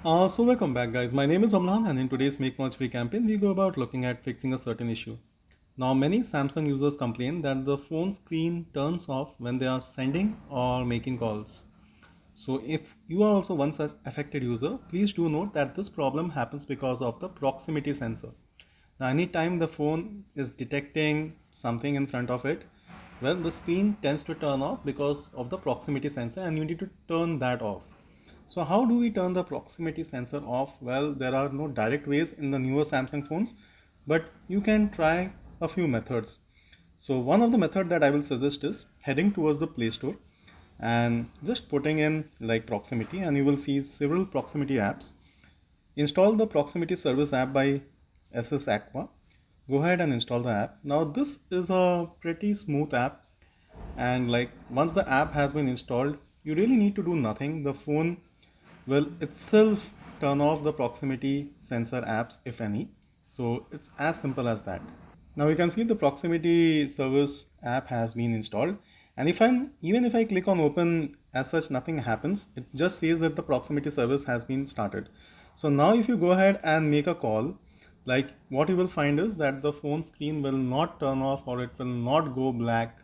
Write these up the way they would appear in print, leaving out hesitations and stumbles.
So welcome back guys, my name is Amlan and in today's Make Much Free campaign we go about looking at fixing a certain issue. Now many Samsung users complain that the phone screen turns off when they are sending or making calls. So if you are also one such affected user, please do note that this problem happens because of the proximity sensor. Now anytime the phone is detecting something in front of it, well the screen tends to turn off because of the proximity sensor and you need to turn that off. So how do we turn the proximity sensor off? Well, there are no direct ways in the newer Samsung phones, but you can try a few methods. So one of the method that I will suggest is heading towards the Play Store and just putting in like proximity and you will see several proximity apps. Install the proximity service app by SS Aqua. Go ahead and install the app. Now this is a pretty smooth app and like once the app has been installed, you really need to do nothing. The phone will itself turn off the proximity sensor apps if any. So it's as simple as that. Now you can see the proximity service app has been installed, and even if I click on open, as such nothing happens. It just says that the proximity service has been started. So now if you go ahead and make a call, like what you will find is that the phone screen will not turn off or it will not go black.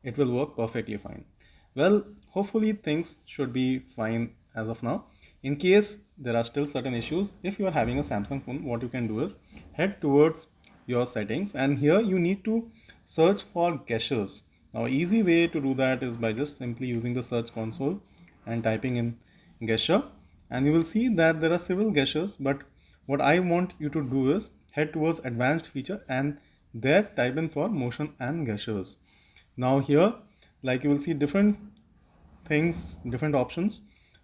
It will work perfectly fine. Well, hopefully things should be fine as of now. In case there are still certain issues, if you are having a Samsung phone, what you can do is head towards your settings and here you need to search for gestures. Now easy way to do that is by just simply using the search console and typing in gesture, and you will see that there are several gestures, but what I want you to do is head towards advanced feature and there type in for motion and gestures. Now here, like you will see different things, different options,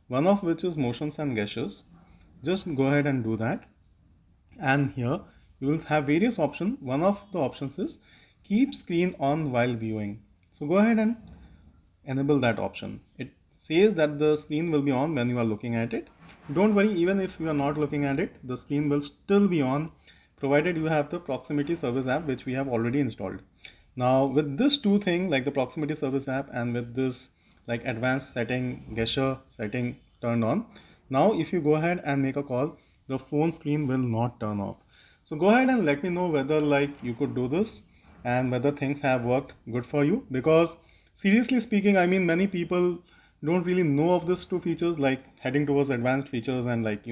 one of which is motions and gestures. Just go ahead and do that. And here you will have various options. One of the options is keep screen on while viewing. So go ahead and enable that option. It says that the screen will be on when you are looking at it. Don't worry, even if you are not looking at it, the screen will still be on provided you have the proximity service app which we have already installed. Now with this two thing like the proximity service app and with this like advanced setting gesture setting turned on, now if you go ahead and make a call, the phone screen will not turn off. So go ahead and let me know whether like you could do this and whether things have worked good for you, because seriously speaking, I mean many people don't really know of these two features like heading towards advanced features and like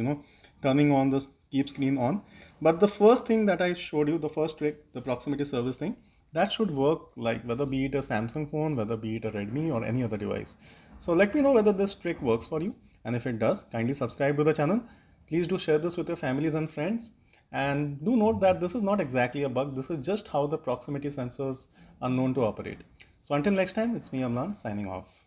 turning on the keep screen on. But the first thing that I showed you, the first trick, the proximity service thing, that should work like whether be it a Samsung phone, whether be it a Redmi or any other device. So let me know whether this trick works for you, and if it does, kindly subscribe to the channel. Please do share this with your families and friends, and do note that this is not exactly a bug, this is just how the proximity sensors are known to operate. So until next time, it's me Amlan signing off.